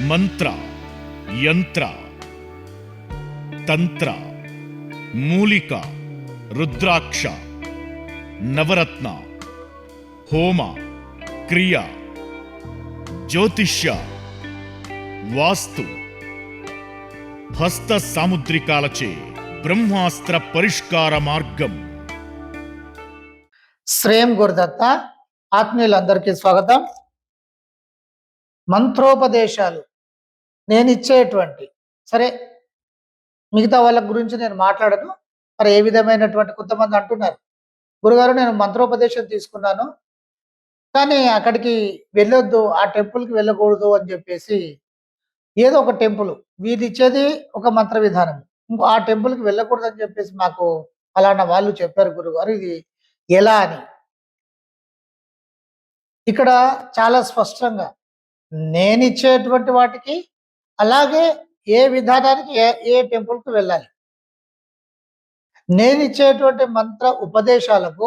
మంత్ర, యంత్ర, తంత్ర, మూలిక, రుద్రాక్ష, నవరత్న, హోమ, క్రియ, జ్యోతిష్య, వాస్తు, హస్త సాముద్రికాలచే బ్రహ్మాస్త్ర పరిష్కార మార్గం. శ్రేయం గురుదత్త. ఆత్మీయులందరికీ స్వాగతం. మంత్రోపదేశాలు నేను ఇచ్చేటువంటి సరే మిగతా వాళ్ళ గురించి నేను మాట్లాడను. మరి ఏ విధమైనటువంటి కొంతమంది అంటున్నారు, గురుగారు నేను మంత్రోపదేశం తీసుకున్నాను కానీ అక్కడికి వెళ్ళొద్దు, ఆ టెంపుల్కి వెళ్ళకూడదు అని చెప్పేసి ఏదో ఒక టెంపుల్ వీళ్ళు ఇచ్చేది ఒక మంత్ర విధానం, ఇంకో ఆ టెంపుల్కి వెళ్ళకూడదు అని చెప్పేసి మాకు అలాంటి వాళ్ళు చెప్పారు గురుగారు, ఇది ఎలా అని. ఇక్కడ చాలా స్పష్టంగా నేనిచ్చేటువంటి వాటికి, అలాగే ఏ విధానానికి ఏ టెంపుల్కి వెళ్ళాలి, నేనిచ్చేటువంటి మంత్ర ఉపదేశాలకు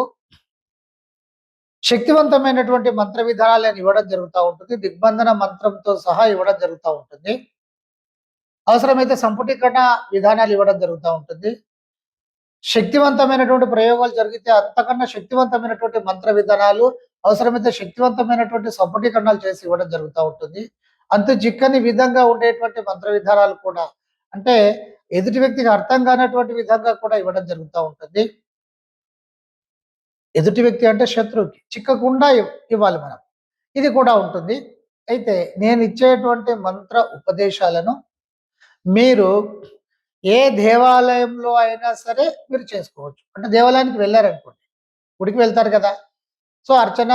శక్తివంతమైనటువంటి మంత్ర విధానాలను ఇవ్వడం జరుగుతూ ఉంటుంది. దిగ్బంధన మంత్రంతో సహా ఇవ్వడం జరుగుతూ ఉంటుంది. అవసరమైతే సంపుటీకరణ విధానాలు ఇవ్వడం జరుగుతూ ఉంటుంది. శక్తివంతమైనటువంటి ప్రయోగాలు జరిగితే అంతకన్నా శక్తివంతమైనటువంటి మంత్ర విధానాలు, అవసరమైతే శక్తివంతమైనటువంటి సంపుటీకరణాలు చేసి ఇవ్వడం జరుగుతూ ఉంటుంది. అంత చిక్కని విధంగా ఉండేటువంటి మంత్ర విధానాలు కూడా, అంటే ఎదుటి వ్యక్తికి అర్థం కానటువంటి విధంగా కూడా ఇవ్వడం జరుగుతూ ఉంటుంది. ఎదుటి వ్యక్తి అంటే శత్రువుకి చిక్కకుండా ఇవ్వాలి మనం, ఇది కూడా ఉంటుంది. అయితే నేను ఇచ్చేటువంటి మంత్ర ఉపదేశాలను మీరు ఏ దేవాలయంలో అయినా సరే మీరు చేసుకోవచ్చు. అంటే దేవాలయానికి వెళ్ళారనుకోండి, గుడికి వెళ్తారు కదా, సో అర్చన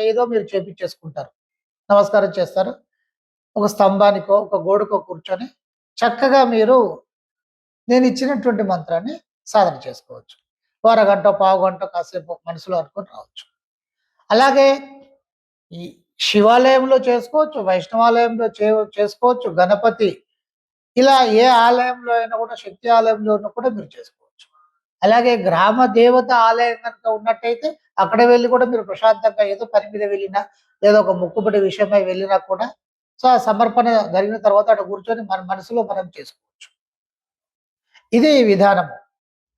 ఏదో మీరు చేపించేసుకుంటారు, నమస్కారం చేస్తారు, ఒక స్తంభానికో ఒక గోడకో కూర్చొని చక్కగా మీరు నేను ఇచ్చినటువంటి మంత్రాన్ని సాధన చేసుకోవచ్చు. అరగంట పావు గంట కాసేపు మనసులో అనుకొని రావచ్చు. అలాగే ఈ శివాలయంలో చేసుకోవచ్చు, వైష్ణవాలయంలో చేసుకోవచ్చు, గణపతి ఇలా ఏ ఆలయంలో అయినా కూడా, శక్తి ఆలయంలో కూడా మీరు చేసుకోవచ్చు. అలాగే గ్రామ దేవత ఆలయం కనుక ఉన్నట్టయితే అక్కడ వెళ్ళి కూడా మీరు ప్రశాంతంగా ఏదో పని మీద వెళ్ళినా, లేదా ఒక మొక్కుబడి విషయమై వెళ్ళినా కూడా, సో ఆ సమర్పణ జరిగిన తర్వాత అక్కడ కూర్చొని మన మనసులో మనం చేసుకోవచ్చు. ఇది విధానం.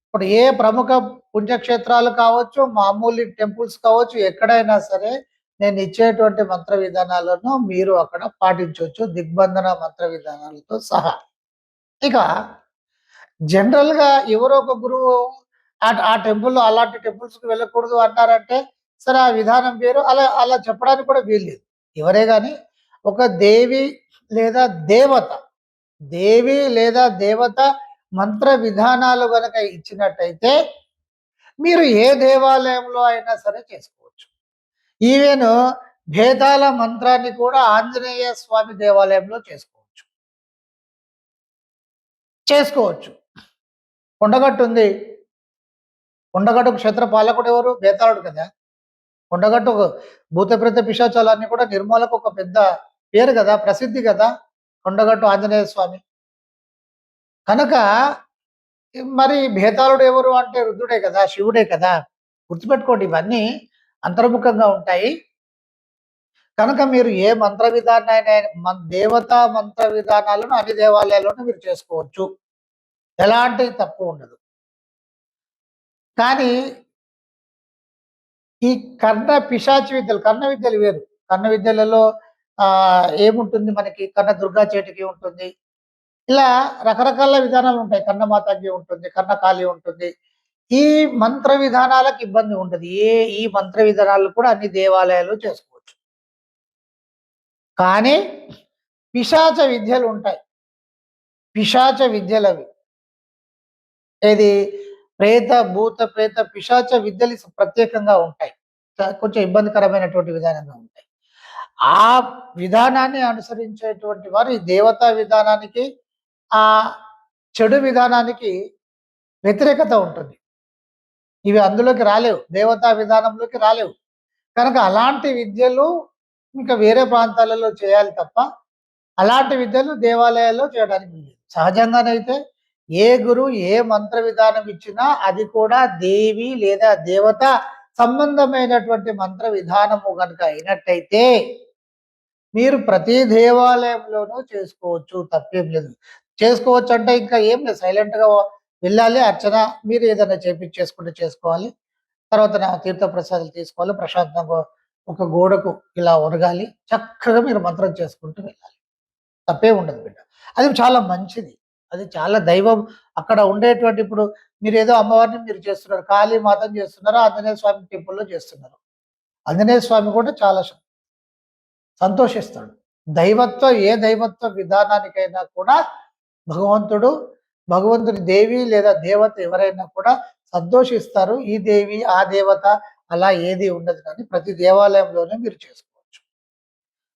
ఇప్పుడు ఏ ప్రముఖ పుణ్యక్షేత్రాలు కావచ్చు, మామూలు టెంపుల్స్ కావచ్చు, ఎక్కడైనా సరే నేను ఇచ్చేటువంటి మంత్ర విధానాలను మీరు అక్కడ పాటించవచ్చు, దిగ్బంధన మంత్ర విధానాలతో సహా. ఇక జనరల్గా ఎవరో ఒక గురువు ఆ టెంపుల్లో అలాంటి టెంపుల్స్కి వెళ్ళకూడదు అంటారంటే, సరే ఆ విధానం వేరు, అలా అలా చెప్పడానికి కూడా వీల్లేదు. ఎవరే కానీ ఒక దేవి లేదా దేవత, దేవి లేదా దేవత మంత్ర విధానాలు గనక ఇచ్చినట్టయితే మీరు ఏ దేవాలయంలో అయినా సరే చేసుకోవచ్చు. ఈవెన్ భేదాల మంత్రాన్ని కూడా ఆంజనేయ స్వామి దేవాలయంలో చేసుకోవచ్చు. కొండగట్టు ఉంది, కొండగట్టుకు క్షేత్ర పాలకుడు ఎవరు? బేతాళుడు కదా. కొండగట్టు భూతప్రేత పిశాచాలన్నీ కూడా నిర్మూలకు ఒక పెద్ద పేరు కదా, ప్రసిద్ధి కదా కొండగట్టు ఆంజనేయ స్వామి. కనుక మరి భేతాళుడు ఎవరు అంటే రుద్రుడే కదా, శివుడే కదా. గుర్తుపెట్టుకోండి, ఇవన్నీ అంతర్ముఖంగా ఉంటాయి. కనుక మీరు ఏ మంత్ర విధానాన్ని, దేవతా మంత్ర విధానాలను అన్ని దేవాలయాల్లోనూ మీరు చేసుకోవచ్చు, ఎలాంటి తప్పు ఉండదు. కానీ ఈ కర్ణ పిశాచి విద్యలు, కర్ణ విద్యలు వేరు. కర్ణ విద్యలలో ఏముంటుంది మనకి, కర్ణ దుర్గా చేటికి ఉంటుంది, ఇలా రకరకాల విధానాలు ఉంటాయి. కర్ణమాతకి ఉంటుంది, కర్ణకాళి ఉంటుంది. ఈ మంత్ర విధానాలకు ఇబ్బంది ఉండదు. ఈ మంత్ర విధానాలు కూడా అన్ని దేవాలయాలు చేసుకోవచ్చు. కానీ పిశాచ విద్యలు ఉంటాయి. పిశాచ విద్యలు అవి ఏది, ప్రేత భూత ప్రేత పిశాచ విద్యలు ప్రత్యేకంగా ఉంటాయి, కొంచెం ఇబ్బందికరమైనటువంటి విధానంగా ఉంటాయి. ఆ విధానాన్ని అనుసరించేటువంటి వారు ఈ దేవతా విధానానికి, ఆ చెడు విధానానికి వ్యతిరేకత ఉంటుంది. ఇవి అందులోకి రాలేవు, దేవతా విధానంలోకి రాలేవు. కనుక అలాంటి విద్యలు ఇంకా వేరే ప్రాంతాలలో చేయాలి తప్ప, అలాంటి విద్యలు దేవాలయాల్లో చేయడానికి వీలు. సహజంగానైతే ఏ గురువు ఏ మంత్ర విధానం ఇచ్చినా అది కూడా దేవి లేదా దేవత సంబంధమైనటువంటి మంత్ర విధానము కనుక అయినట్టయితే మీరు ప్రతి దేవాలయంలోనూ చేసుకోవచ్చు. తప్పేం లేదు. చేసుకోవచ్చు అంటే ఇంకా ఏం లేదు. సైలెంట్‌గా వెళ్ళాలి. అర్చన మీరు ఏదైనా చేపిచ్చేసుకుంటే చేసుకోవాలి. తర్వాత తీర్థ ప్రసాదాలు తీసుకోవాలి. ప్రశాంతంగా ఒక గోడకు ఇలా ఒరగాలి. చక్కగా మీరు మంత్రం చేసుకుంటూ వెళ్ళాలి. తప్పేం ఉండదు బిడ్డ. అది చాలా మంచిది. అది చాలా దైవం అక్కడ ఉండేటువంటి ఇప్పుడు మీరేదో అమ్మవారిని మీరు చేస్తున్నారు. కాళీ మాతను చేస్తున్నారు. ఆంజనేయ స్వామి టెంపుల్‌లో చేస్తున్నారు. ఆంజనేయ స్వామి కూడా చాలా సంతోషిస్తాడు. ఏ దైవత్వ విధానానికైనా కూడా భగవంతుడు, భగవంతుని దేవి లేదా దేవత ఎవరైనా కూడా సంతోషిస్తారు. ఈ దేవి, ఆ దేవత అలా ఏది ఉండదు కానీ ప్రతి దేవాలయంలోనే మీరు చేసుకోవచ్చు.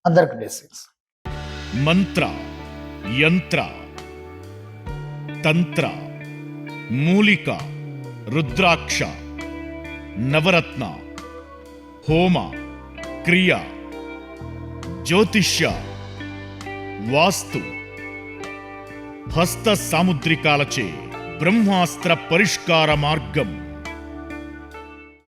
అందరికి బ్లెస్సింగ్స్. మంత్ర, యంత్ర, తంత్ర, మూలిక, రుద్రాక్ష, నవరత్న, హోమ, క్రియ, జ్యోతిష్య, వాస్తు, హస్త సాముద్రికాలచే బ్రహ్మాస్త్ర పరిష్కార మార్గం